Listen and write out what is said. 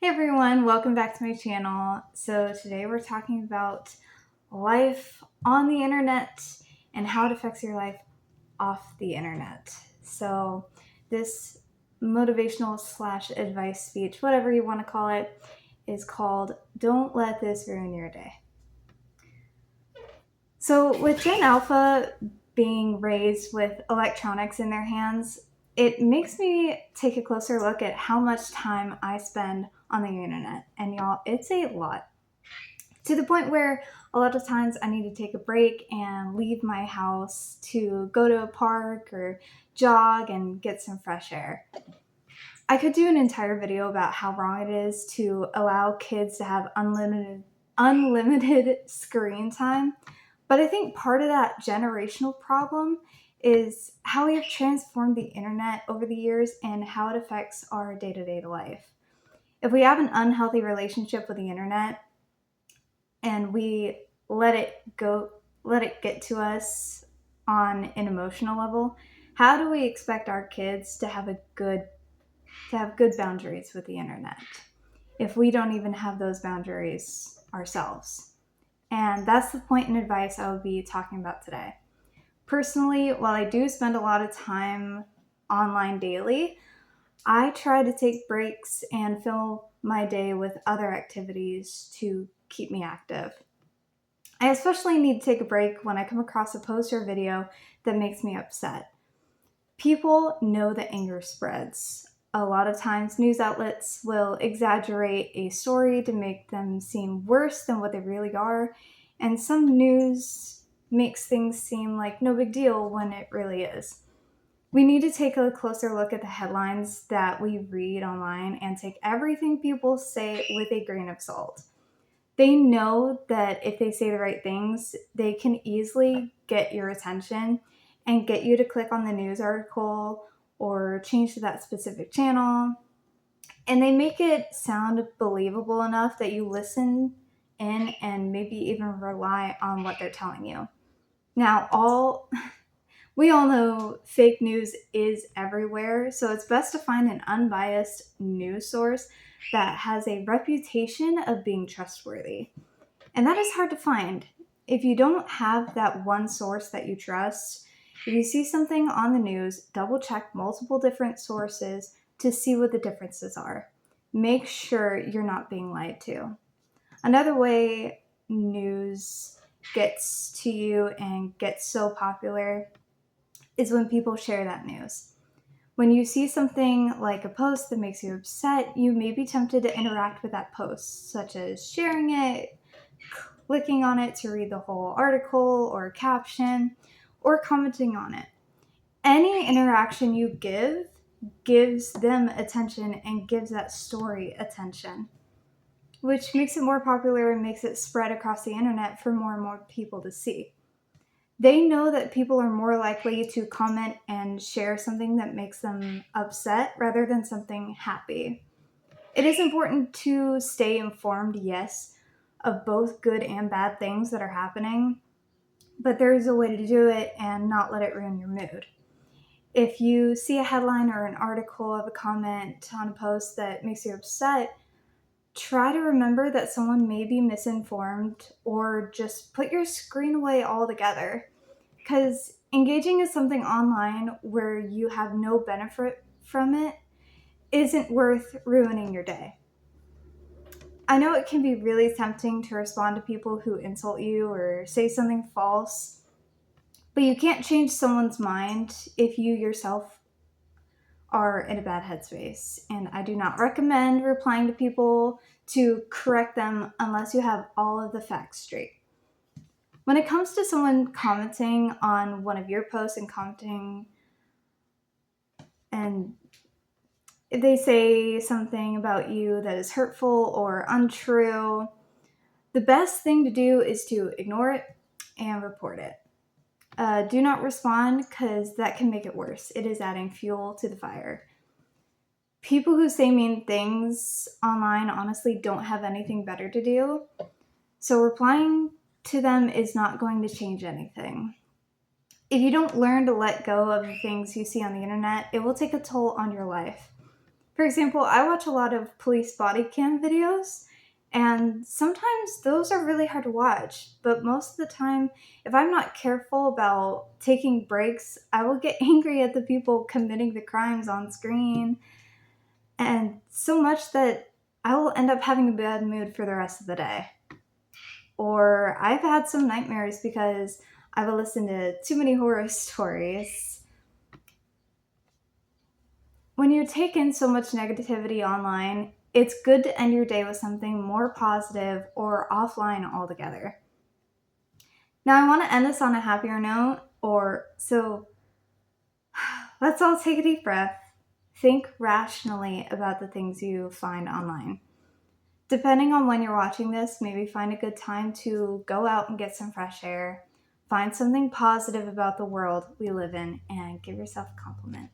Hey everyone, welcome back to my channel. So today we're talking about life on the internet and how it affects your life off the internet. So this motivational slash advice speech, whatever you want to call it, is called Don't Let This Ruin Your Day. So with Gen Alpha being raised with electronics in their hands, it makes me take a closer look at how much time I spend on the internet. And y'all, it's a lot. To the point where a lot of times I need to take a break and leave my house to go to a park or jog and get some fresh air. I could do an entire video about how wrong it is to allow kids to have unlimited screen time, but I think part of that generational problem is how we have transformed the internet over the years and how it affects our day-to-day life. If we have an unhealthy relationship with the internet and we let it get to us on an emotional level, how do we expect our kids to have good boundaries with the internet if we don't even have those boundaries ourselves? And that's the point and advice I will be talking about today. Personally, while I do spend a lot of time online daily, I try to take breaks and fill my day with other activities to keep me active. I especially need to take a break when I come across a post or video that makes me upset. People know that anger spreads. A lot of times, news outlets will exaggerate a story to make them seem worse than what they really are, and some news makes things seem like no big deal when it really is. We need to take a closer look at the headlines that we read online and take everything people say with a grain of salt. They know that if they say the right things, they can easily get your attention and get you to click on the news article or change to that specific channel. And they make it sound believable enough that you listen in and maybe even rely on what they're telling you. Now, we all know fake news is everywhere, so it's best to find an unbiased news source that has a reputation of being trustworthy. And that is hard to find. If you don't have that one source that you trust, if you see something on the news, double check multiple different sources to see what the differences are. Make sure you're not being lied to. Another way news gets to you and gets so popular is when people share that news. When you see something like a post that makes you upset, you may be tempted to interact with that post, such as sharing it, clicking on it to read the whole article or caption, or commenting on it. Any interaction you give gives them attention and gives that story attention, which makes it more popular and makes it spread across the internet for more and more people to see. They know that people are more likely to comment and share something that makes them upset rather than something happy. It is important to stay informed, yes, of both good and bad things that are happening, but there is a way to do it and not let it ruin your mood. If you see a headline or an article of a comment on a post that makes you upset, try to remember that someone may be misinformed or just put your screen away altogether. Because engaging in something online where you have no benefit from it isn't worth ruining your day. I know it can be really tempting to respond to people who insult you or say something false, but you can't change someone's mind if you yourself are in a bad headspace. And I do not recommend replying to people to correct them unless you have all of the facts straight. When it comes to someone commenting on one of your posts and commenting, and if they say something about you that is hurtful or untrue, the best thing to do is to ignore it and report it. Do not respond because that can make it worse. It is adding fuel to the fire. People who say mean things online honestly don't have anything better to do, so replying to them is not going to change anything. If you don't learn to let go of the things you see on the internet, it will take a toll on your life. For example, I watch a lot of police body cam videos, and sometimes those are really hard to watch. But most of the time, if I'm not careful about taking breaks, I will get angry at the people committing the crimes on screen, and so much that I will end up having a bad mood for the rest of the day. Or I've had some nightmares because I've listened to too many horror stories. When you take in so much negativity online, it's good to end your day with something more positive or offline altogether. Now, I want to end this on a happier note, or so let's all take a deep breath. Think rationally about the things you find online. Depending on when you're watching this, maybe find a good time to go out and get some fresh air. Find something positive about the world we live in and give yourself a compliment.